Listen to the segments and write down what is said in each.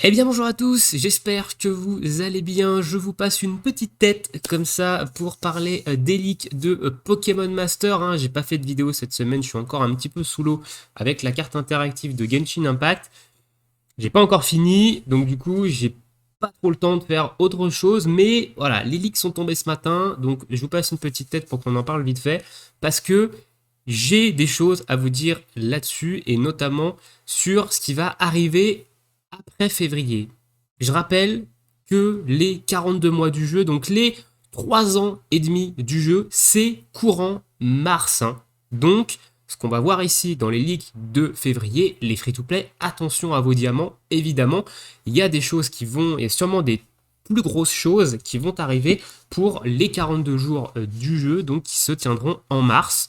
Eh bien bonjour à tous, j'espère que vous allez bien. Je vous passe une petite tête comme ça pour parler des leaks de Pokémon Master, hein. J'ai pas fait de vidéo cette semaine, je suis encore un petit peu sous l'eau avec la carte interactive de Genshin Impact. J'ai pas encore fini, donc du coup j'ai pas trop le temps de faire autre chose, mais voilà, les leaks sont tombés ce matin, donc je vous passe une petite tête pour qu'on en parle vite fait, parce que j'ai des choses à vous dire là-dessus, et notamment sur ce qui va arriver après février. Je rappelle que les 42 mois du jeu, donc les 3 ans et demi du jeu, c'est courant mars, hein. Donc, ce qu'on va voir ici dans les leaks de février, les free-to-play, attention à vos diamants, évidemment, il y a des choses qui vont, et sûrement des plus grosses choses qui vont arriver pour les 42 jours du jeu, donc qui se tiendront en mars.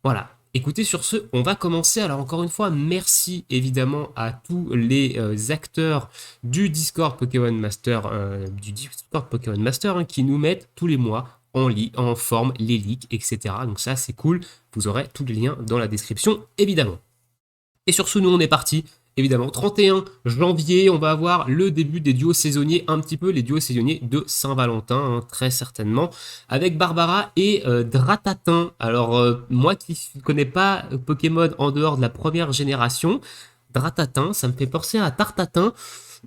Voilà. Écoutez, sur ce, on va commencer. Alors encore une fois, merci évidemment à tous les acteurs du Discord Pokémon Master, hein, qui nous mettent tous les mois en forme les leaks, etc. Donc ça, c'est cool. Vous aurez tous les liens dans la description, évidemment. Et sur ce, nous, on est parti. Évidemment, 31 janvier, on va avoir le début des duos saisonniers, un petit peu les duos saisonniers de Saint-Valentin, hein, très certainement, avec Barbara et Dratatin. Alors, moi qui ne connais pas Pokémon en dehors de la première génération, Dratatin, ça me fait penser à Tartatin.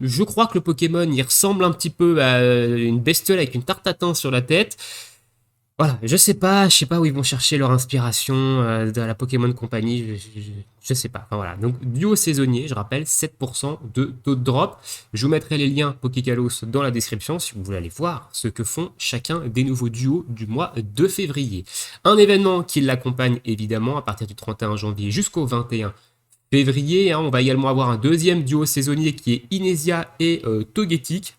Je crois que le Pokémon, il ressemble un petit peu à une bestiole avec une Tartatin sur la tête. Voilà, je sais pas où ils vont chercher leur inspiration de la Pokémon Company, je sais pas. Enfin, voilà, donc duo saisonnier, je rappelle, 7% de taux de drop. Je vous mettrai les liens Pokékalos dans la description si vous voulez aller voir ce que font chacun des nouveaux duos du mois de février. Un événement qui l'accompagne évidemment à partir du 31 janvier jusqu'au 21 février, hein. On va également avoir un deuxième duo saisonnier qui est Inésia et Togetic.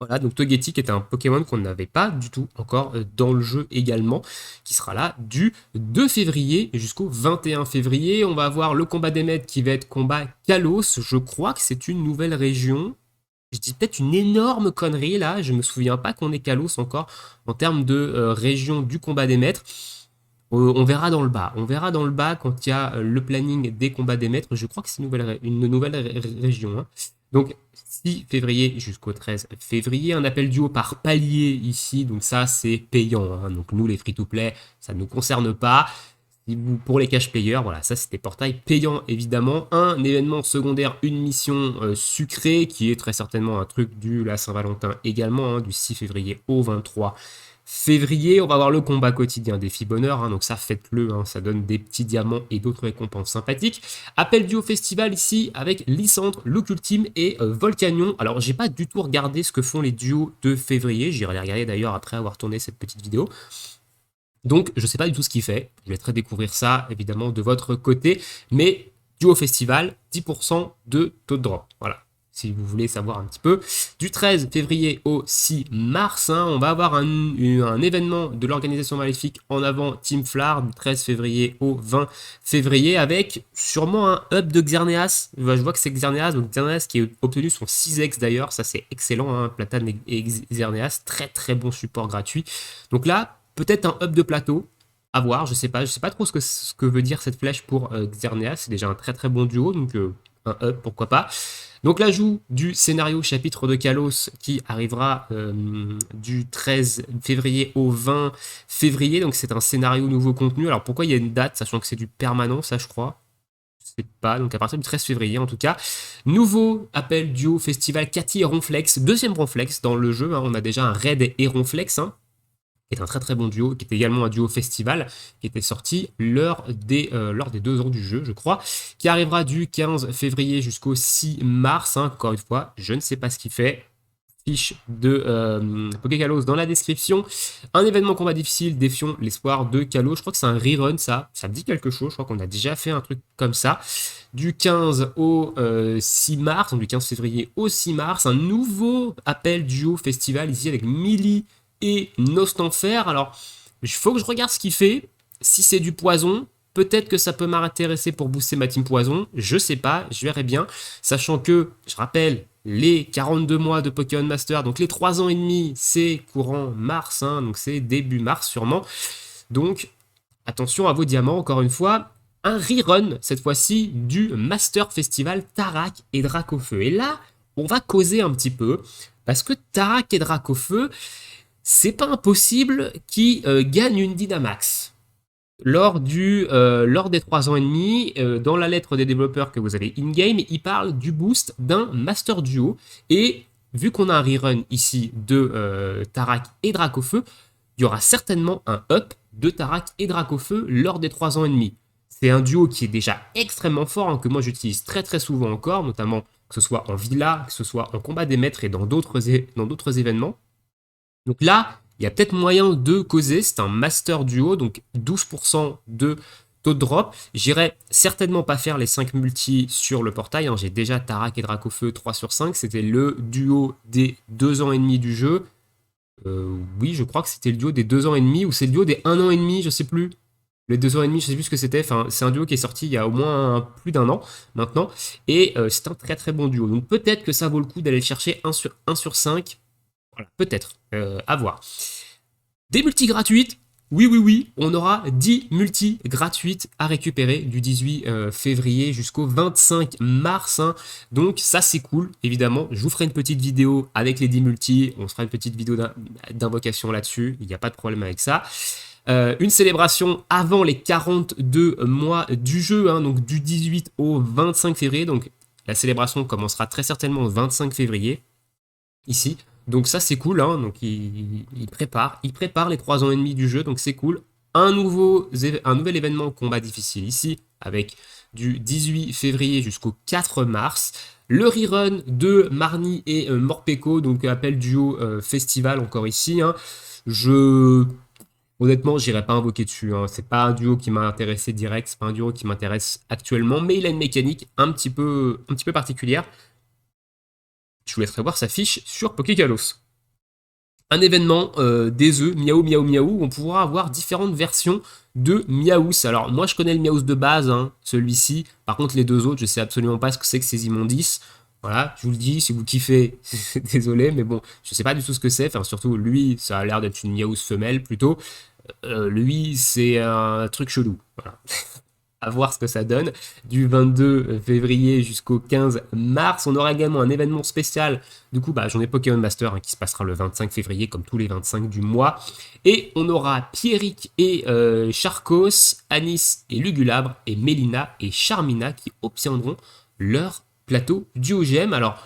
Voilà, donc Togetic est un Pokémon qu'on n'avait pas du tout encore dans le jeu également, qui sera là du 2 février jusqu'au 21 février. On va avoir le combat des maîtres qui va être combat Kalos. Je crois que c'est une nouvelle région. Je dis peut-être une énorme connerie là, je me souviens pas qu'on ait Kalos encore en termes de région du combat des maîtres. On verra dans le bas. On verra dans le bas quand il y a le planning des combats des maîtres. Je crois que c'est une nouvelle région, hein. Donc 6 février jusqu'au 13 février, un appel duo par palier ici. Donc ça c'est payant, hein. Donc nous les free-to-play, ça ne nous concerne pas. Pour les cash players, voilà, ça c'était portail payant évidemment. Un événement secondaire, une mission sucrée qui est très certainement un truc du la Saint-Valentin également, hein, du 6 février au 23 février. On va avoir le combat quotidien défi bonheur, hein, donc ça faites-le, hein, ça donne des petits diamants et d'autres récompenses sympathiques. Appel duo festival ici avec Lysandre, Look Ultime et Volcanion. Alors j'ai pas du tout regardé ce que font les duos de février, j'irai les regarder d'ailleurs après avoir tourné cette petite vidéo. Donc, je ne sais pas du tout ce qu'il fait. Je laisserai découvrir ça, évidemment, de votre côté. Mais, duo festival, 10% de taux de drop. Voilà. Si vous voulez savoir un petit peu. Du 13 février au 6 mars, hein, on va avoir un événement de l'organisation maléfique en avant Team Flar du 13 février au 20 février avec sûrement un up de Xerneas. Je vois que c'est Xerneas, donc Xerneas qui a obtenu son 6x d'ailleurs. Ça, c'est excellent, hein, Platane et Xerneas. Très très bon support gratuit. Donc là, peut-être un up de plateau, à voir, je sais pas trop ce que veut dire cette flèche pour Xerneas, c'est déjà un très très bon duo, donc un up, pourquoi pas. Donc l'ajout du scénario chapitre de Kalos qui arrivera du 13 février au 20 février, donc c'est un scénario nouveau contenu. Alors pourquoi il y a une date, sachant que c'est du permanent, ça je crois. Je sais pas, donc à partir du 13 février en tout cas. Nouveau appel duo festival Cathy et Ronflex, deuxième Ronflex dans le jeu, hein. On a déjà un Red et Ronflex, hein, qui est un très très bon duo, qui est également un duo festival, qui était sorti lors des 2 ans du jeu, je crois, qui arrivera du 15 février jusqu'au 6 mars, hein. Encore une fois, je ne sais pas ce qu'il fait. Fiche de Pokékalos dans la description. Un événement combat difficile, défions l'espoir de Kalos. Je crois que c'est un rerun, ça me dit quelque chose. Je crois qu'on a déjà fait un truc comme ça. Du 15 au 6 mars, donc du 15 février au 6 mars, un nouveau appel duo festival ici avec Millie et Nostanfer. Alors, il faut que je regarde ce qu'il fait. Si c'est du poison, peut-être que ça peut m'intéresser pour booster ma team poison. Je sais pas, je verrai bien. Sachant que, je rappelle, les 42 mois de Pokémon Master, donc les 3 ans et demi, c'est courant mars, hein, donc c'est début mars sûrement. Donc, attention à vos diamants, encore une fois. Un rerun, cette fois-ci, du Master Festival Tarak et Dracofeu. Et là, on va causer un petit peu, parce que Tarak et Dracofeu, c'est pas impossible qu'ils gagnent une Dynamax. Lors des 3 ans et demi, dans la lettre des développeurs que vous avez in-game, ils parlent du boost d'un Master Duo. Et vu qu'on a un rerun ici de Tarak et Dracofeu, il y aura certainement un up de Tarak et Dracofeu lors des 3 ans et demi. C'est un duo qui est déjà extrêmement fort, hein, que moi j'utilise très très souvent encore, notamment que ce soit en villa, que ce soit en combat des maîtres et dans d'autres événements. Donc là, il y a peut-être moyen de causer, c'est un master duo, donc 12% de taux de drop. J'irai certainement pas faire les 5 multi sur le portail, hein. J'ai déjà Tarak et Dracofeu 3 sur 5, c'était le duo des 2 ans et demi du jeu. Oui, je crois que c'était le duo des 2 ans et demi, ou c'est le duo des 1 an et demi, je sais plus. Les 2 ans et demi, je sais plus ce que c'était. Enfin, c'est un duo qui est sorti il y a au moins plus d'un an maintenant. Et c'est un très très bon duo. Donc peut-être que ça vaut le coup d'aller le chercher 1 sur 5. Voilà, peut-être. À voir. Des multis gratuites. Oui, oui, oui, on aura 10 multis gratuites à récupérer du 18 février jusqu'au 25 mars. Hein. Donc ça c'est cool, évidemment. Je vous ferai une petite vidéo avec les 10 multis. On se fera une petite vidéo d'invocation là-dessus. Il n'y a pas de problème avec ça. Une célébration avant les 42 mois du jeu, hein, donc du 18 au 25 février. Donc la célébration commencera très certainement le 25 février, ici. Donc ça c'est cool, hein. Donc il prépare les 3 ans et demi du jeu, donc c'est cool. Un nouvel événement combat difficile ici, avec du 18 février jusqu'au 4 mars. Le rerun de Marnie et Morpeko, donc appel duo festival encore ici. Hein. Honnêtement, j'irai pas invoquer dessus. Hein. C'est pas un duo qui m'a intéressé direct, c'est pas un duo qui m'intéresse actuellement, mais il a une mécanique un petit peu particulière. Je vous laisserai voir sa fiche sur Pokékalos. Un événement des œufs, Miaou Miaou Miaou, où on pourra avoir différentes versions de Miaous. Alors moi je connais le Miaous de base, hein, celui-ci. Par contre les deux autres, je sais absolument pas ce que c'est que ces immondices. Voilà, je vous le dis, si vous kiffez, désolé, mais bon, je sais pas du tout ce que c'est. Enfin surtout lui, ça a l'air d'être une Miaous femelle plutôt. Lui, c'est un truc chelou. Voilà. À voir ce que ça donne. Du 22 février jusqu'au 15 mars, on aura également un événement spécial. Du coup, j'en ai Pokémon Master, hein, qui se passera le 25 février, comme tous les 25 du mois. Et on aura Pierrick et Charcos, Anis et Lugulabre, et Mélina et Charmina qui obtiendront leur plateau duogème. Alors,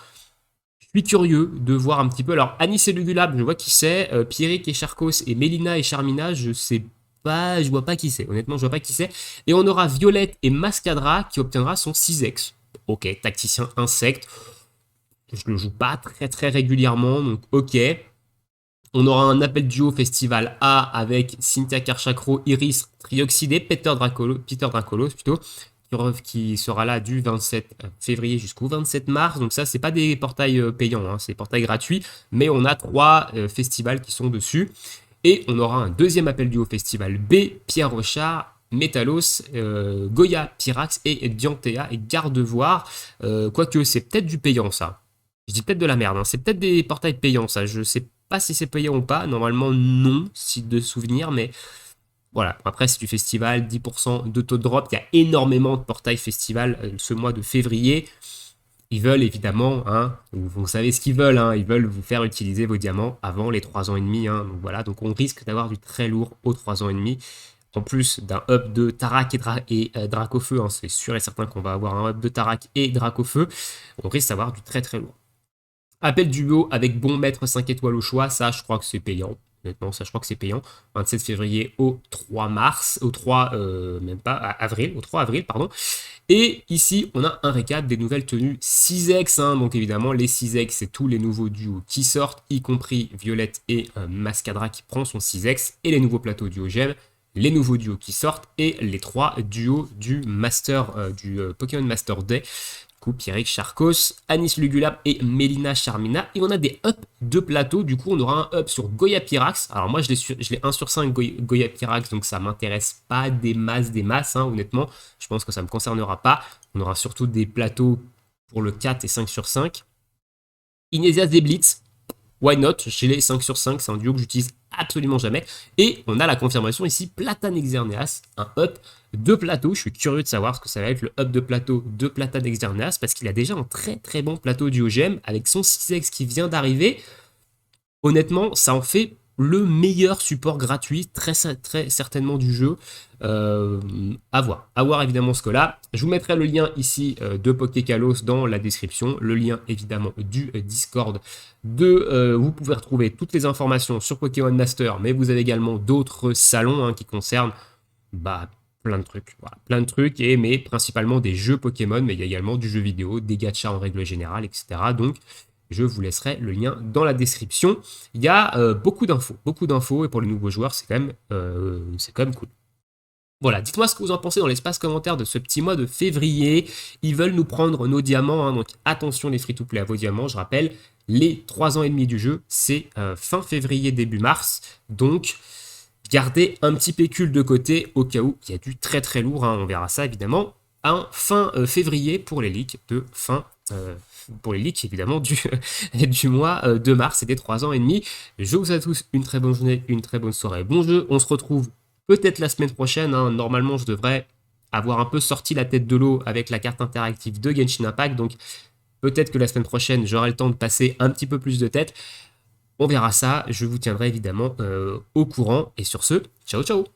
je suis curieux de voir un petit peu. Alors, Anis et Lugulabre, je vois qui c'est. Pierrick et Charcos et Mélina et Charmina, je sais pas, je vois pas qui c'est. Honnêtement, je vois pas qui c'est. Et on aura Violette et Mascadra qui obtiendra son 6x. Ok, tacticien insecte. Je le joue pas très très régulièrement, donc ok. On aura un appel duo festival A avec Cynthia Karchakro, Iris Trioxydé, Peter Dracolos plutôt, qui sera là du 27 février jusqu'au 27 mars. Donc ça, c'est pas des portails payants, hein, c'est des portails gratuits, mais on a 3 festivals qui sont dessus. Et on aura un deuxième appel duo festival B, Pierre Rochard, Métalos, Goya, Pyrax et Diantea et Gardevoir. Quoique c'est peut-être du payant ça. Je dis peut-être de la merde, hein. C'est peut-être des portails payants ça. Je sais pas si c'est payant ou pas. Normalement non, si de souvenir, mais voilà. Après c'est du festival, 10% de taux de drop. Il y a énormément de portails festival ce mois de février. Ils veulent évidemment, hein, vous savez ce qu'ils veulent, hein, ils veulent vous faire utiliser vos diamants avant les 3 ans et demi. Hein, donc voilà, donc on risque d'avoir du très lourd aux 3 ans et demi. En plus d'un up de Tarak et Dracofeu, hein, c'est sûr et certain qu'on va avoir un up de Tarak et Dracofeu. On risque d'avoir du très très lourd. Appel duo avec bon maître 5 étoiles au choix, ça je crois que c'est payant. Honnêtement, ça je crois que c'est payant. 27 février au 3 mars, au 3, même pas, avril, au 3 avril, pardon. Et ici, on a un récap des nouvelles tenues 6X. Hein. Donc évidemment, les 6X, c'est tous les nouveaux duos qui sortent, y compris Violette et Mascadra qui prend son 6X, et les nouveaux plateaux duogèmes, les nouveaux duos qui sortent, et les 3 duos du Master, du Pokémon Master Day. Pierrick Charcos, Anis Lugulab et Mélina Charmina. Et on a des ups de plateau. Du coup, on aura un up sur Goya Pyrax. Alors moi, je l'ai 1 sur 5 Goya Pyrax, donc ça m'intéresse pas des masses, hein, honnêtement. Je pense que ça ne me concernera pas. On aura surtout des plateaux pour le 4 et 5 sur 5. Inésias des Blitz. why not? Chez les 5 sur 5, c'est un duo que j'utilise absolument jamais. Et on a la confirmation ici, Platane Xerneas, un up de plateau. Je suis curieux de savoir ce que ça va être le up de plateau de Platane Xerneas, parce qu'il a déjà un très très bon plateau du OGM avec son 6X qui vient d'arriver. Honnêtement, ça en fait le meilleur support gratuit, très certainement du jeu. À voir évidemment ce que là. Je vous mettrai le lien ici de Pokékalos dans la description, le lien évidemment du Discord. Vous pouvez retrouver toutes les informations sur Pokémon Master, mais vous avez également d'autres salons qui concernent plein de trucs. Voilà, plein de trucs, mais principalement des jeux Pokémon, mais il y a également du jeu vidéo, des gachas en règle générale, etc. Donc, je vous laisserai le lien dans la description. Il y a beaucoup d'infos, et pour les nouveaux joueurs, c'est quand même cool. Voilà, dites-moi ce que vous en pensez dans l'espace commentaire de ce petit mois de février. Ils veulent nous prendre nos diamants, donc attention les free-to-play à vos diamants. Je rappelle, les 3 ans et demi du jeu, c'est fin février, début mars. Donc, gardez un petit pécule de côté au cas où il y a du très très lourd. On verra ça évidemment fin février pour les leaks de pour les leaks évidemment du mois de mars et des 3 ans et demi. Je vous souhaite à tous une très bonne journée, une très bonne soirée, bon jeu. On se retrouve peut-être la semaine prochaine. Normalement, je devrais avoir un peu sorti la tête de l'eau avec la carte interactive de Genshin Impact. Donc peut-être que la semaine prochaine, j'aurai le temps de passer un petit peu plus de tête. On verra ça. Je vous tiendrai évidemment au courant. Et sur ce, ciao ciao.